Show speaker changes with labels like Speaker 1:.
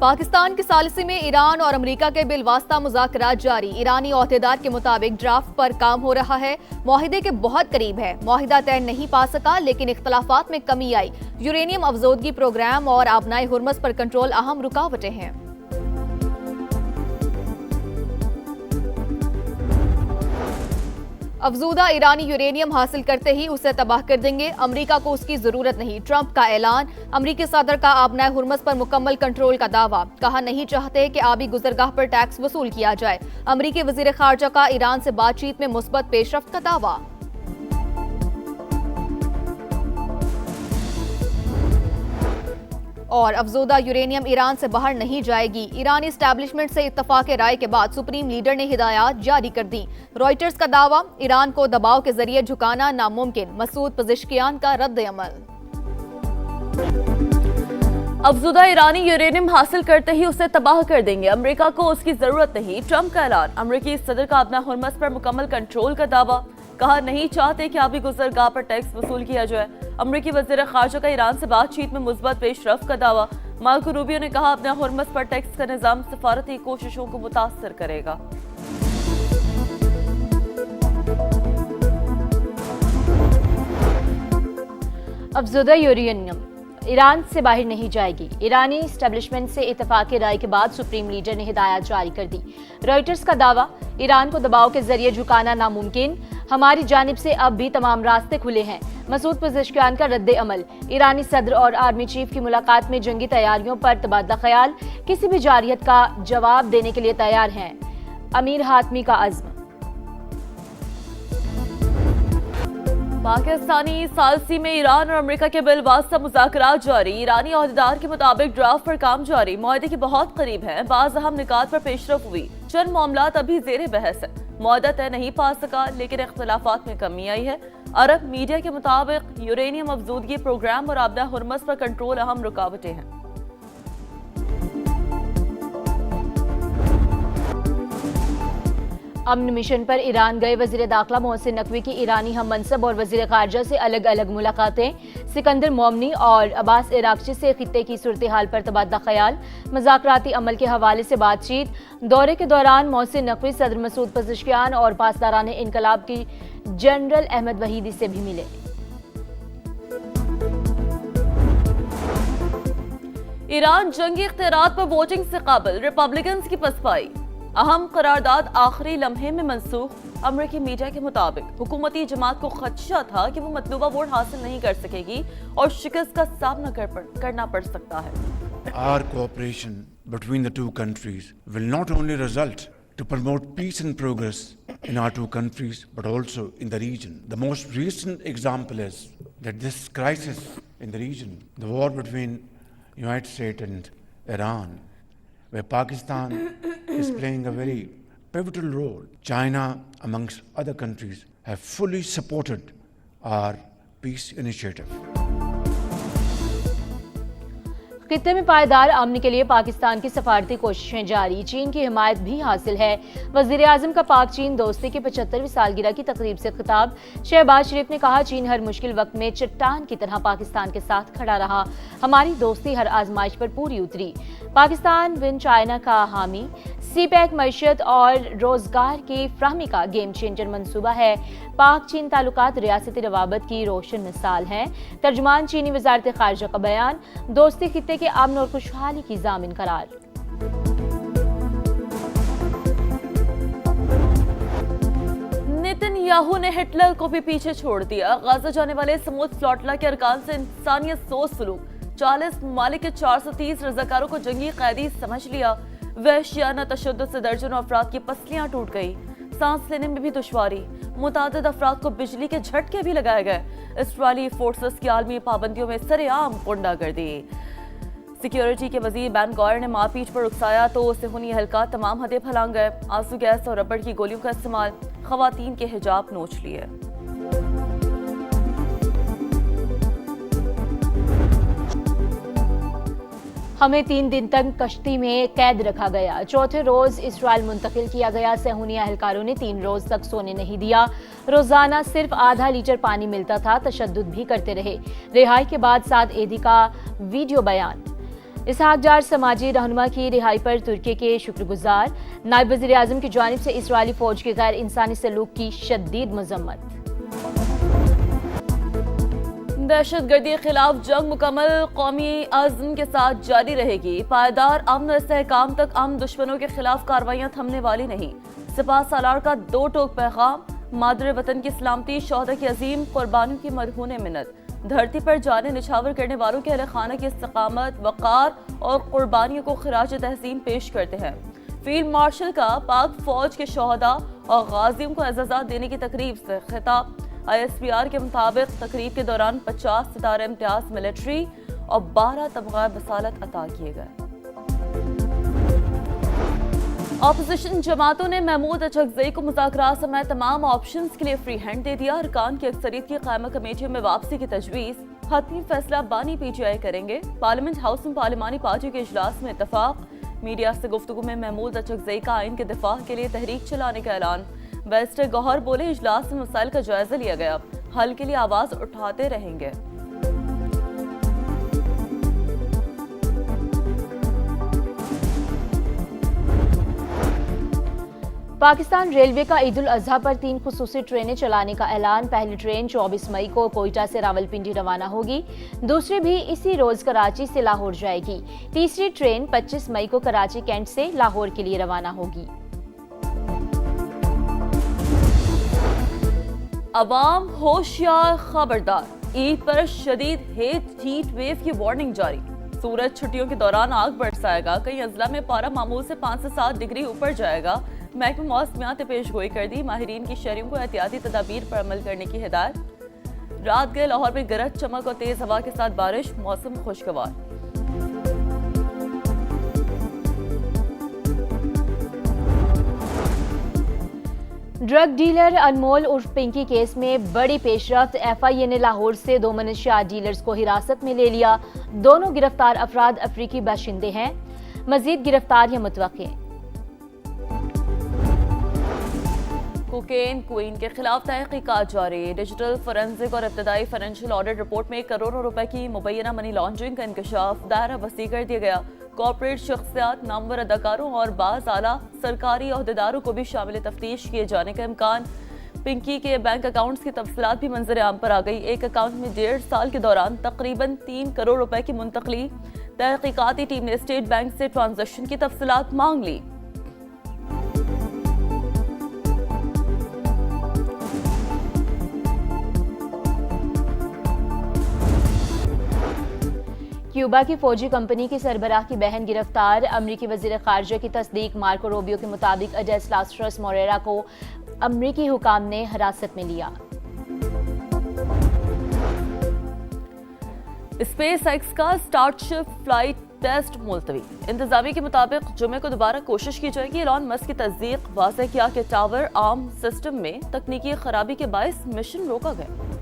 Speaker 1: पाकिस्तान की सालिसी में ईरान और अमेरिका के बिलवास्ता मुज़ाकरात जारी। ईरानी ओहदेदार के मुताबिक ड्राफ्ट पर काम हो रहा है, मुआहिदे के बहुत करीब है। मुआहिदा तय नहीं पा सका लेकिन इख्तलाफात में कमी आई। यूरेनियम अफजोदगी प्रोग्राम और आबनाए हुर्मस पर कंट्रोल अहम रुकावटें हैं। अफजूदा ईरानी यूरेनियम हासिल करते ही उसे तबाह कर देंगे। अमेरिका को उसकी जरूरत नहीं, ट्रंप का ऐलान। अमेरिकी सदर का आबनाए हुर्मस पर मुकम्मल कंट्रोल का दावा। कहा नहीं चाहते कि आबी गुजरगाह पर टैक्स वसूल किया जाए। अमेरिकी वजीर खारजा का ईरान से बातचीत में मुस्बत पेशरफ्त का दावा। और अफजोदा यूरेनियम ईरान से बाहर नहीं जाएगी। ईरानी एस्टैब्लिशमेंट से इत्तफाक राय के बाद सुप्रीम लीडर ने हिदायत जारी कर दी। रॉयटर्स का दावा, ईरान को दबाव के जरिए झुकाना नामुमकिन। मसूद पज़ेश्कियान का रद्द अमल।
Speaker 2: अफजोदा ईरानी यूरेनियम हासिल करते ही उसे तबाह कर देंगे। अमेरिका को उसकी जरूरत नहीं, ट्रंप का ऐलान। अमेरिकी सदर का अपना हुर्मस पर मुकम्मल कंट्रोल का दावा। कहा नहीं चाहते कि आबी गुजरगाह पर टैक्स वसूल किया जाए। अमेरिकी वज़ीर ख़ारजा का ईरान से बातचीत में मुस्बत पेशरफ्त का दावा। मार्को रूबियो ने कहा अपना हुर्मस पर टैक्स का निज़ाम सफारती कोशिशों को मुतासर करेगा।
Speaker 3: अफजोदा यूरेनियम ईरान से बाहर नहीं जाएगी। ईरानी एस्टैब्लिशमेंट से इत्तफाक राय के बाद सुप्रीम लीडर ने हिदायत जारी कर दी। रॉयटर्स का दावा, ईरान को दबाव के जरिए झुकाना नामुमकिन। हमारी जानिब से अब भी तमाम रास्ते खुले हैं। मसूद पज़ेश्कियान का रद्द अमल। ईरानी सदर और आर्मी चीफ की मुलाकात में जंगी तैयारियों पर तबादला ख्याल। किसी भी जारियत का जवाब देने के लिए तैयार हैं। अमीर हातमी का अज़्म।
Speaker 2: पाकिस्तानी सालसी में ईरान और अमेरिका के बिलवास्ता मुज़ाकरात जारी। ईरानी ओहदेदार के मुताबिक ड्राफ्ट पर काम जारी। मुआहदे के बहुत करीब है। बाज़ अहम निकात पर पेशरफ हुई। चंद मामलात अभी ज़ेरे बहस है। मुआहदा तय नहीं पा सका लेकिन इख्तलाफात में कमी आई है। अरब मीडिया के मुताबिक यूरेनियम अफजूदगी प्रोग्राम और आबदा हुर्मस पर कंट्रोल अहम रुकावटें हैं।
Speaker 3: अमन मिशन पर ईरान गए वजीर दाखिला मोहसिन नकवी की ईरानी हम मनसब और वजीर खारजा से अलग अलग मुलाकातें। सिकंदर मोमनी और अब्बास इराक्ची से खित्ते की सूरत हाल पर तबादला ख्याल। मुज़ाकराती अमल के हवाले से बातचीत। दौरे के दौरान मोहसिन नकवी सदर मसूद पज़ेश्कियान और पासदारान इनकलाब की जनरल अहमद वहीदी से भी मिले।
Speaker 2: ईरान जंगी इख्तियारात पर वोटिंग से काबिल। रिपब्लिकन की पसपाई। अहम करारदाद आखिरी लम्हे में मनसूख। अमेरिकी मीडिया के मुताबिक हुकूमती जमात को खदशा था कि वो मतलूबा वोट हासिल नहीं कर सकेगी और शिकस्त का सामना करना पड़ सकता है।
Speaker 4: Our cooperation between the two countries will not only result to promote peace and progress in our two countries, but also in the region. The most recent example is that this crisis in the region, the war between United States and Iran, where Pakistan is playing a very pivotal role. China, amongst other countries, have fully supported our peace initiative.
Speaker 3: खित्ते में पायदार अमन के लिए पाकिस्तान की सफारती कोशिशें जारी। चीन की हिमायत भी हासिल है। वज़ीर आज़म का पाक चीन दोस्ती की 75वीं सालगिरह की तकरीब से खिताब। शहबाज शरीफ ने कहा चीन हर मुश्किल वक्त में चट्टान की तरह पाकिस्तान के साथ खड़ा रहा। हमारी दोस्ती हर आजमाइश पर पूरी उतरी। पाकिस्तान विन चाइना का हामी। सी पैक मैशियत और रोजगार की फ्राहमी का गेम चेंजर मंसूबा है। पाक चीन ताल्लुकात रियासती रवाबत की रोशन मिसाल हैं। तर्जुमान चीनी वजारत खारजा का बयान, दोस्ती खित्ते के अमन और खुशहाली की जामिन करार।
Speaker 2: नेतन्याहू ने हिटलर को भी पीछे छोड़ दिया। गाजा जाने वाले समूद फ्लोटला के अरकान से इंसानियत सोच सलूक। 40 ममालिक के 430 रजाकारों को जंगी कैदी समझ लिया। वहशियाना तशद्दुद से दर्जनों अफराद की पसलियां टूट गई। सांस लेने में भी दुश्वारी। मुतादिद अफराद को बिजली के झटके भी लगाए गए। इसराइली फोर्सेस की आलमी पाबंदियों में सरेआम गुंडागर्दी। सिक्योरिटी के वजीर बैन गॉयर ने मारपीट पर उकसाया तो सेहूनी एहलकार तमाम हदें फैलांग गए। आंसू गैस और रबड़ की गोलियों का इस्तेमाल। खवातीन के हिजाब नोच लिए।
Speaker 3: हमें 3 दिन तक कश्ती में कैद रखा गया। चौथे रोज इसराइल मुंतकिल किया गया। सेहूनी अहलकारों ने 3 रोज तक सोने नहीं दिया। रोजाना सिर्फ आधा लीटर पानी मिलता था। तशद्दुद भी करते रहे। रिहाई के बाद 7 ईदी का वीडियो बयान। इसहाक डार समाजी रहनुमा की रिहाई पर तुर्की के शुक्रगुजार, नायब वज़ीर आज़म की जानिब से इसराइली फौज के गैर इंसानी सलूक की शदीद मजम्मत।
Speaker 2: दहशतगर्दी के खिलाफ जंग मुकम्मल कौमी आज़म के साथ जारी रहेगी। पायदार अमन और इस्तेहकाम तक अमन दुश्मनों के खिलाफ कार्रवाइयां थमने वाली नहीं। सिपाह सालार का 2 टोक पैगाम, मादर वतन की सलामती, शोहदा की अजीम कुर्बानियों की मरहून मिन्नत। धरती पर जाने निछावर करने वालों के अहले खाना की इस्तकामत, वक़ार और कुर्बानियों को खिराज तहसीन पेश करते हैं। फील्ड मार्शल का पाक फौज के शोहदा और गाजियों को एजाज़ात देने की तकरीब से खिताब। ISPR के मुताबिक तकरीब के दौरान 50 सितारे इम्तियाज मिलिट्री और 12 तमगा बसालत अता किए गए। ऑपोजिशन जमातों ने महमूद अचकजई को मुज़ाकरात समेत तमाम ऑप्शंस के लिए फ्री हैंड दे दिया। अरकान की अक्सरियत की क़ायमा कमेटियों में वापसी की तजवीज़, हतमी फैसला बानी PTI करेंगे। पार्लियामेंट हाउस में पार्लिमानी पार्टियों के इजलास में इत्तफाक। मीडिया से गुफ्तगू में महमूद अचकजई का आइन के दिफा के लिए तहरीक चलाने का ऐलान। बैरिस्टर गौहर बोले, इजलास में मसाइल का जायजा लिया गया, हल के लिए आवाज उठाते रहेंगे।
Speaker 3: पाकिस्तान रेलवे का ईद उल अजहा पर 3 खुसूसी ट्रेनें चलाने का ऐलान। पहली ट्रेन 24 मई को कोयटा से रावलपिंडी रवाना होगी, दूसरी भी इसी रोज कराची से लाहौर जाएगी, तीसरी ट्रेन 25 मई को कराची कैंट से लाहौर के लिए रवाना होगी।
Speaker 2: अवाम होशियार, खबरदार, ईद पर शदीद हीट वेव की वार्निंग जारी। सूरज छुट्टियों के दौरान आग बरसाएगा, कई अजला में पारा मामूल से 5 से 7 डिग्री ऊपर जाएगा। महकमा मौसमियात ने पेश गोई कर दी, माहिरीन की शहरियों को एहतियाती तदाबीर पर अमल करने की हिदायत। रात गए लाहौर में गरज चमक और तेज हवा के साथ बारिश, मौसम खुशगवार।
Speaker 3: ड्रग डीलर अनमोल उर्फ पिंकी केस में बड़ी पेशरफ्त। FIA ने लाहौर से 2 मनशियात डीलर्स को हिरासत में ले लिया। दोनों गिरफ्तार अफराद अफ्रीकी बाशिंदे हैं। मजीद गिरफ्तारियां मुतवक्के।
Speaker 2: कोकेन क्वीन के खिलाफ तहकीकात जारी। डिजिटल फोरेंसिक और इब्तदाई फाइनेंशियल ऑडिट रिपोर्ट में करोड़ों रुपए की मुबैना मनी लॉन्ड्रिंग का इंकशाफ। दायरा वसी कर दिया गया। कॉर्पोरेट शख्सियात, नामवर अदाकारों और बाज़ आला सरकारी अहदेदारों को भी शामिल तफ्तीश किए जाने का इम्कान। पिंकी के बैंक अकाउंट्स की तफसीलात भी मंजर आम पर आ गई। एक अकाउंट में 1.5 साल के दौरान तकरीबन 3 करोड़ रुपए की मुंतकली। तहकीकाती टीम ने स्टेट बैंक से ट्रांजैक्शन की तफसीलात मांग ली।
Speaker 3: क्यूबा की फौजी कंपनी की सरबराह की बहन गिरफ्तार। अमरीकी वजीर खारजा की तस्दीक। मार्को रूबियो के मुताबिक अडेस लास्ट्रस मोरेरा को अमरीकी हुकाम ने हिरासत में लिया।
Speaker 2: SpaceX का स्टारशिप फ्लाइट टेस्ट मुलतवी। इंतजामी के मुताबिक जुमे को दोबारा कोशिश की जाएगी। एलॉन मस्क की तस्दीक। वाज़ेह किया कि टावर आर्म सिस्टम में तकनीकी खराबी के बायस मिशन रोका गया।